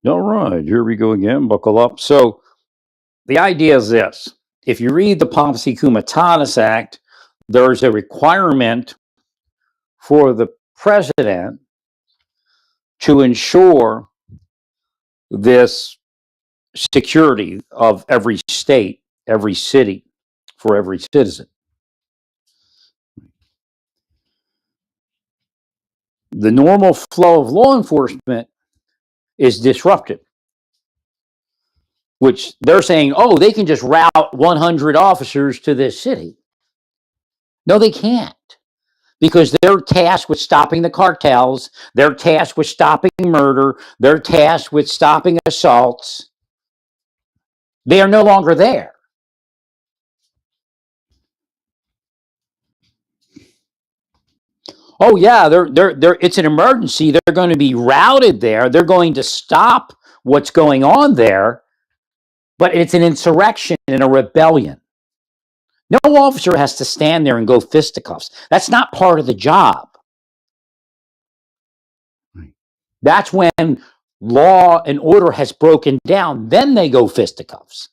All right, here we go again. Buckle up. So the idea is this: if you read the Posse Comitatus Act, there's a requirement for the president to ensure this security of every state, every city, for every citizen. The normal flow of law enforcement is disrupted, which they're saying, oh, they can just route 100 officers to this city. No, they can't, because they're tasked with stopping the cartels, they're tasked with stopping murder, they're tasked with stopping assaults. They are no longer there. Oh yeah, they're it's an emergency. They're going to be routed there. They're going to stop what's going on there, but it's an insurrection and a rebellion. No officer has to stand there and go fisticuffs. That's not part of the job. That's when law and order has broken down. Then they go fisticuffs.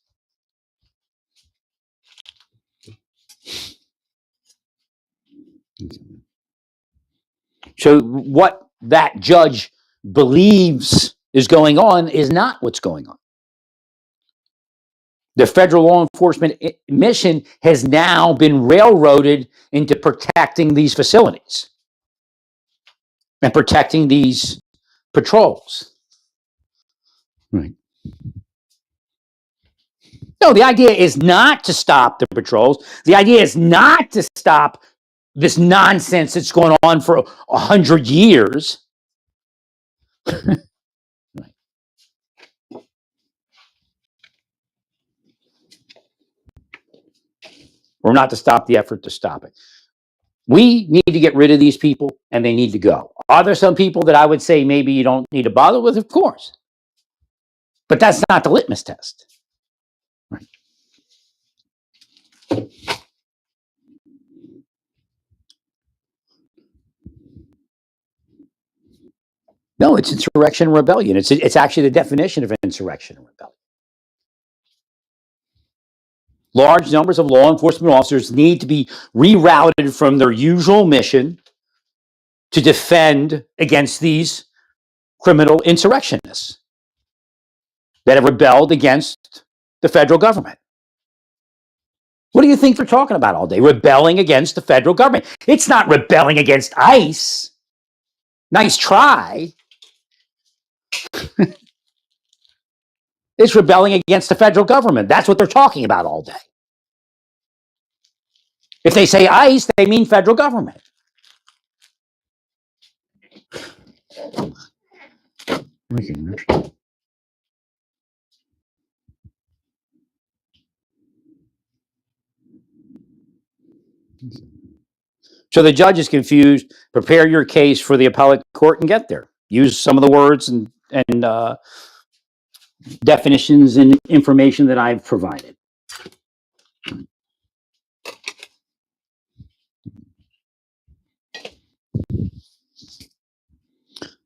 So what that judge believes is going on is not what's going on. The federal law enforcement mission has now been railroaded into protecting these facilities and protecting these patrols. Right. No, the idea is not to stop the patrols. The idea is not to stop this nonsense that's going on for 100 years. Or not to stop the effort to stop it. We need to get rid of these people, and they need to go. Are there some people that I would say maybe you don't need to bother with? Of course. But that's not the litmus test. Right. No, it's insurrection and rebellion. It's actually the definition of insurrection and rebellion. Large numbers of law enforcement officers need to be rerouted from their usual mission to defend against these criminal insurrectionists that have rebelled against the federal government. What do you think they're talking about all day? Rebelling against the federal government. It's not rebelling against ICE. Nice try. It's rebelling against the federal government. That's what they're talking about all day. If they say ICE, they mean federal government. So the judge is confused. Prepare your case for the appellate court and get there. Use some of the words and definitions and information that I've provided.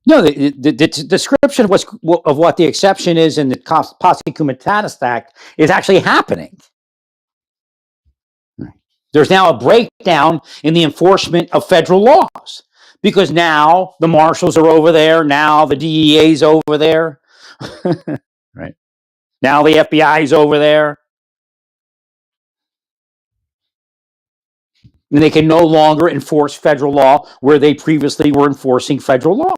No, the description of what the exception is in the Posse Comitatus Act is actually happening. There's now a breakdown in the enforcement of federal laws because now the marshals are over there. Now the DEA's over there. Right. Now the FBI's over there. And they can no longer enforce federal law where they previously were enforcing federal law.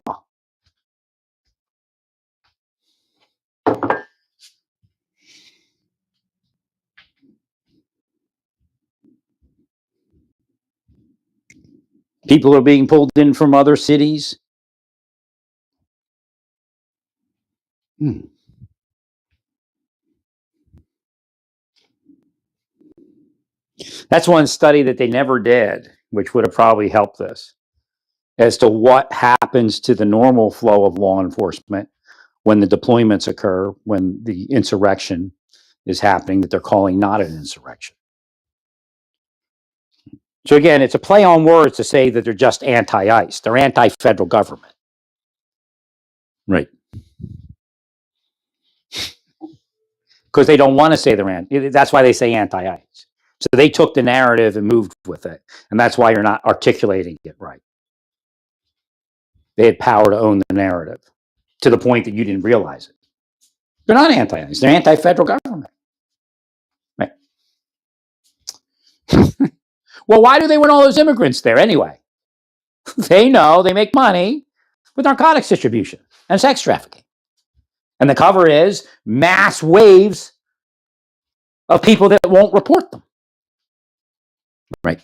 People are being pulled in from other cities. That's one study that they never did, which would have probably helped this, as to what happens to the normal flow of law enforcement when the deployments occur, when the insurrection is happening that they're calling not an insurrection. So again, it's a play on words to say that they're just anti-ICE. They're anti-federal government. Right. because they don't want to say they're that's why they say anti-ICE. So they took the narrative and moved with it, and that's why you're not articulating it right. They had power to own the narrative to the point that you didn't realize it. They're not anti-ICE. They're anti-federal government. Right. Well, why do they want all those immigrants there anyway? They know they make money with narcotics distribution and sex trafficking. And the cover is mass waves of people that won't report them. Right.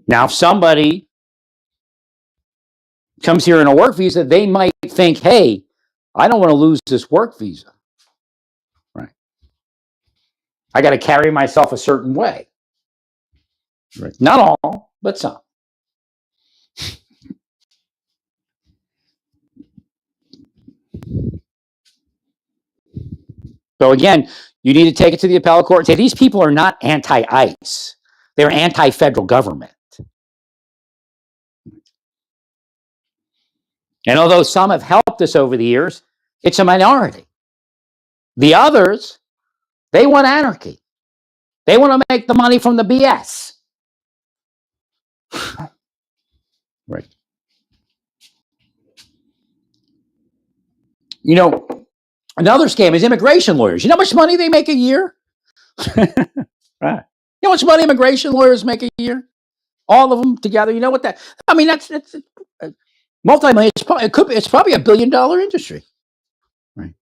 Now, if somebody comes here in a work visa, they might think, hey, I don't want to lose this work visa. Right. I got to carry myself a certain way. Right. Not all, but some. So again, you need to take it to the appellate court and say, these people are not anti-ICE. They're anti-federal government. And although some have helped us over the years, it's a minority. The others, they want anarchy. They want to make the money from the BS. Right. You know, another scam is immigration lawyers. You know how much money they make a year? Right. You know how much money immigration lawyers make a year? All of them together. You know what that? I mean, that's multi-million. It's probably $1 billion industry. Right.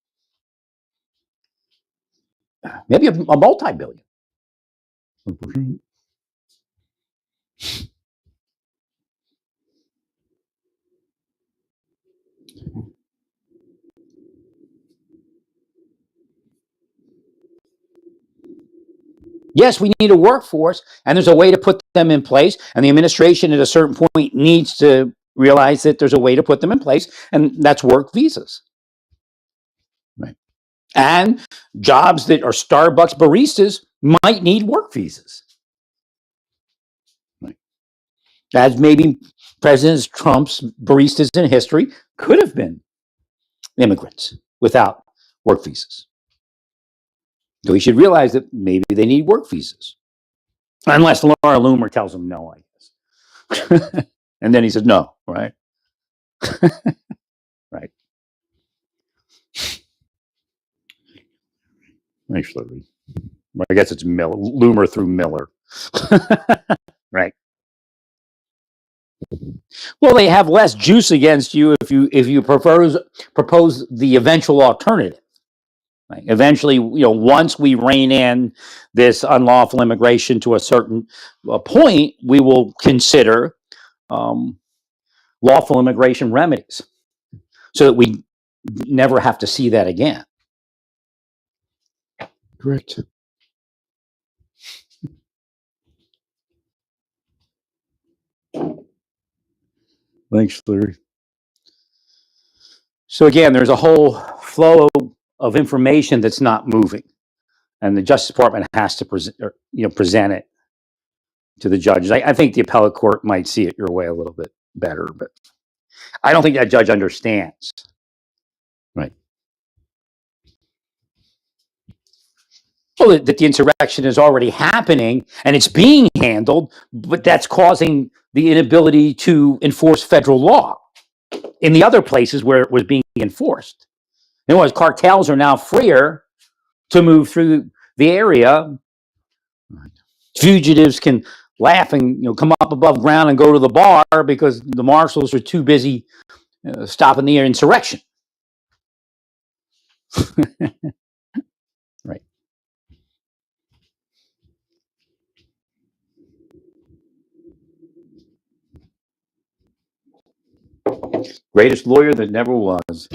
Maybe a multi-billion. Yes, we need a workforce, and there's a way to put them in place. And the administration at a certain point needs to realize that there's a way to put them in place, and that's work visas. Right. And jobs that are Starbucks baristas might need work visas. Right. As maybe President Trump's baristas in history could have been immigrants without work visas. So we should realize that maybe they need work visas. Unless Laura Loomer tells them no, I guess. And then he says no, right? Right. Actually, I guess it's Miller, Loomer through Miller. Right. Well, they have less juice against you if you propose the eventual alternative. Right. Eventually, once we rein in this unlawful immigration to a certain point, we will consider lawful immigration remedies so that we never have to see that again. Correct. Thanks, Larry. So again, there's a whole flow of information that's not moving, and the Justice Department has to present it to the judges. I think the appellate court might see it your way a little bit better, but I don't think that judge understands. Right. Well, that the insurrection is already happening and it's being handled, but that's causing the inability to enforce federal law in the other places where it was being enforced. In other words, cartels are now freer to move through the area. Fugitives can laugh and come up above ground and go to the bar because the marshals are too busy stopping the insurrection. Right. Greatest lawyer that never was.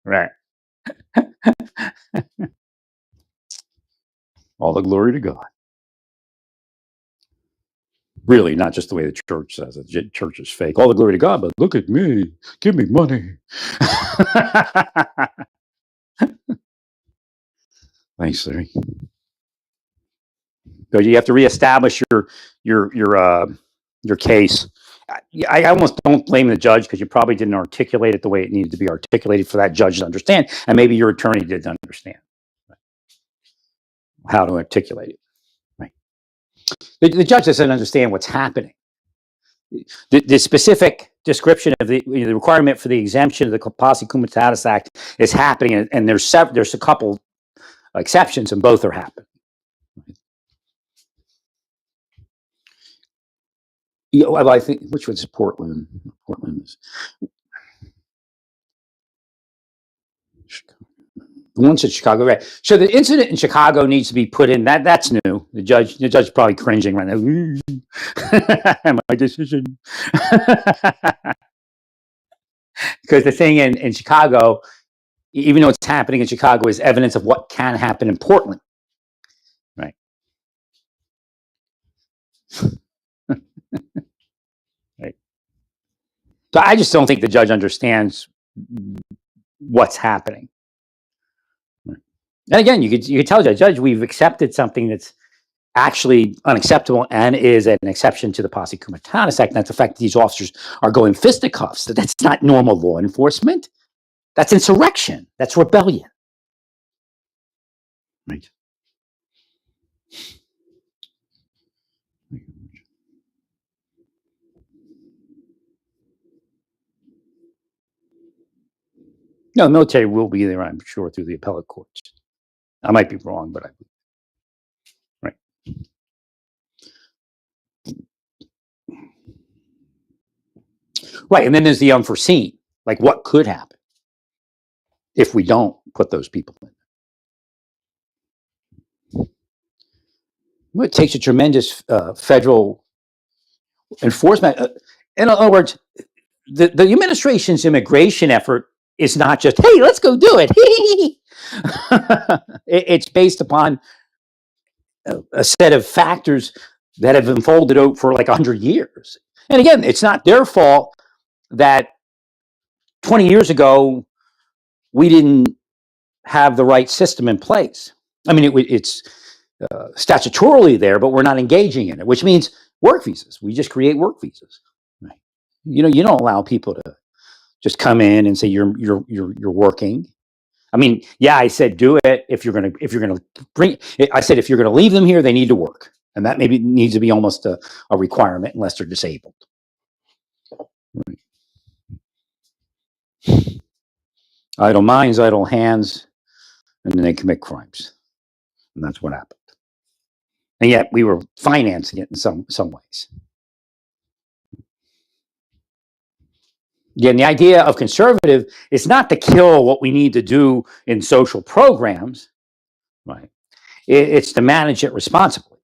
Right. All the glory to God. Really, not just the way the church says it. The church is fake. All the glory to God, but look at me. Give me money. Thanks, Larry. So you have to reestablish your case. I almost don't blame the judge because you probably didn't articulate it the way it needed to be articulated for that judge to understand, and maybe your attorney didn't understand how to articulate it. Right? The judge doesn't understand what's happening. The specific description of the requirement for the exemption of the Posse Comitatus Act is happening, and there's a couple exceptions, and both are happening. Well, I think which one's Portland? Portland is the ones in Chicago, right? So the incident in Chicago needs to be put in. That's new. The judge is probably cringing right now. My decision, because the thing in Chicago, even though it's happening in Chicago, is evidence of what can happen in Portland, right? Right. So I just don't think the judge understands what's happening. And again, you could tell the judge we've accepted something that's actually unacceptable and is an exception to the Posse Comitatus Act. And that's the fact that these officers are going fisticuffs. That's not normal law enforcement. That's insurrection. That's rebellion. Right. No, the military will be there, I'm sure, through the appellate courts. I might be wrong, but right. Right, and then there's the unforeseen, like what could happen if we don't put those people in. Well, it takes a tremendous federal enforcement. In other words, the administration's immigration effort is not just, hey, let's go do it. It's based upon a set of factors that have unfolded out for like 100 years. And again, it's not their fault that 20 years ago we didn't have the right system in place. I mean, it's statutorily there, but we're not engaging in it, which means work visas. We just create work visas. Right? You don't allow people to just come in and say you're working. I mean, yeah, I said do it if you're gonna bring. I said if you're gonna leave them here, they need to work, and that maybe needs to be almost a requirement unless they're disabled. Right. Idle minds, idle hands, and then they commit crimes, and that's what happened. And yet we were financing it in some ways. Again, the idea of conservative is not to kill what we need to do in social programs, right? It's to manage it responsibly.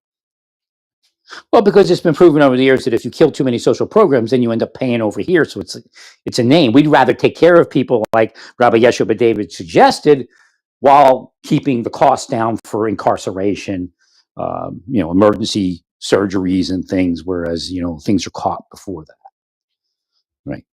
Well, because it's been proven over the years that if you kill too many social programs, then you end up paying over here. So it's a name. We'd rather take care of people like Rabbi Yeshua ben David suggested, while keeping the cost down for incarceration, emergency surgeries and things, whereas things are caught before that. Right.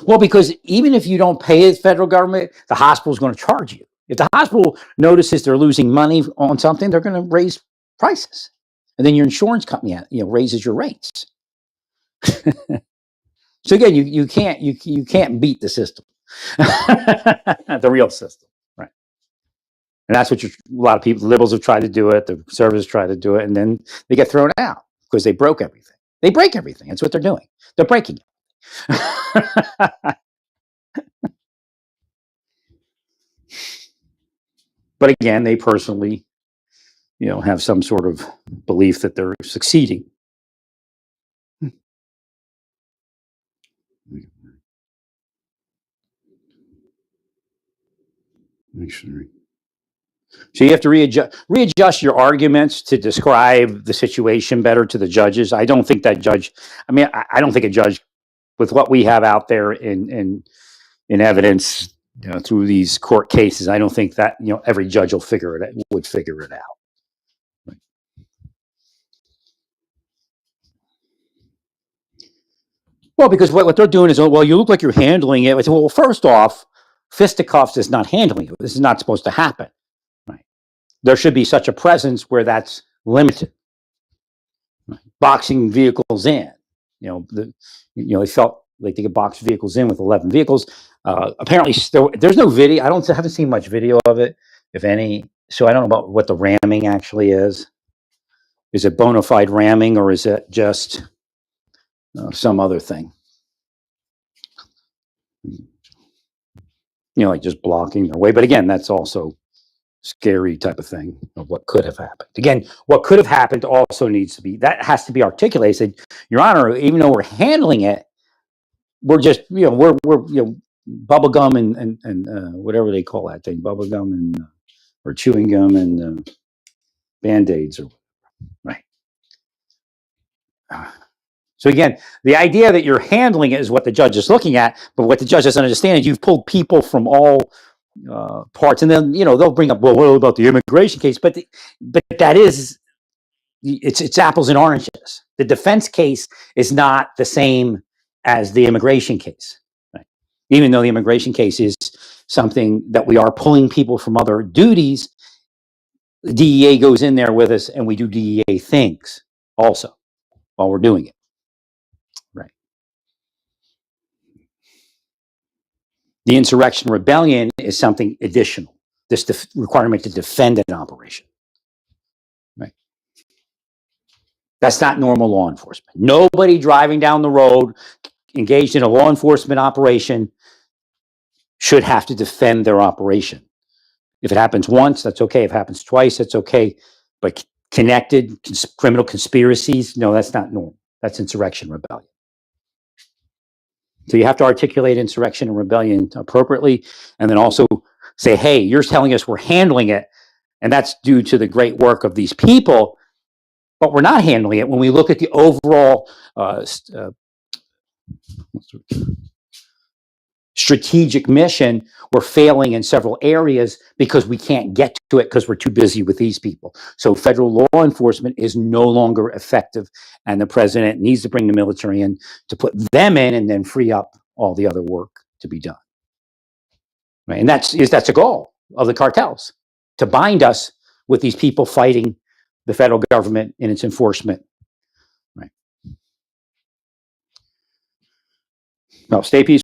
Well, because even if you don't pay the federal government, the hospital is going to charge you. If the hospital notices they're losing money on something, they're going to raise prices, and then your insurance company, raises your rates. So again, you can't beat the system, the real system, right? And that's what a lot of people, liberals have tried to do it, the conservatives try to do it, and then they get thrown out because they broke everything. They break everything. That's what they're doing. They're breaking it. But again, they personally, have some sort of belief that they're succeeding. So you have to readjust your arguments to describe the situation better to the judges. I don't think that judge. I mean, I don't think a judge, with what we have out there in evidence through these court cases, I don't think that every judge would figure it out. Right. Well, because what they're doing is, well, you look like you're handling it. I said, well, first off, fisticuffs is not handling it. This is not supposed to happen. there should be such a presence where that's limited. Boxing vehicles in, they felt like they could box vehicles in with 11 vehicles. Apparently, there's no video. I haven't seen much video of it, if any. So I don't know about what the ramming actually is. Is it bona fide ramming, or is it just some other thing? Like just blocking their way. But again, that's also scary type of thing of what could have happened. Again, what could have happened also needs to be, that has to be articulated. Said, Your Honor, even though we're handling it, we're just, we're bubble gum and whatever they call that thing, bubble gum and or chewing gum and Band-Aids, or right. So again, the idea that you're handling it is what the judge is looking at, but what the judge doesn't understand is you've pulled people from all parts, and then they'll bring up, well, what about the immigration case? But that is, it's apples and oranges. The defense case is not the same as the immigration case, right? Even though the immigration case is something that we are pulling people from other duties, the DEA goes in there with us, and we do DEA things also while we're doing it, right? The insurrection rebellion is something additional. This requirement to defend an operation, right? That's not normal law enforcement. Nobody driving down the road engaged in a law enforcement operation should have to defend their operation. If it happens once, that's okay. If it happens twice, that's okay. But connected criminal conspiracies, no, that's not normal. That's insurrection rebellion. So you have to articulate insurrection and rebellion appropriately, and then also say, hey, you're telling us we're handling it, and that's due to the great work of these people, but we're not handling it when we look at the overall strategic mission. We're failing in several areas because we can't get to it because we're too busy with these people. So federal law enforcement is no longer effective, and the president needs to bring the military in to put them in and then free up all the other work to be done. Right? And that's a goal of the cartels, to bind us with these people fighting the federal government in its enforcement. Right? Well, stay peaceful.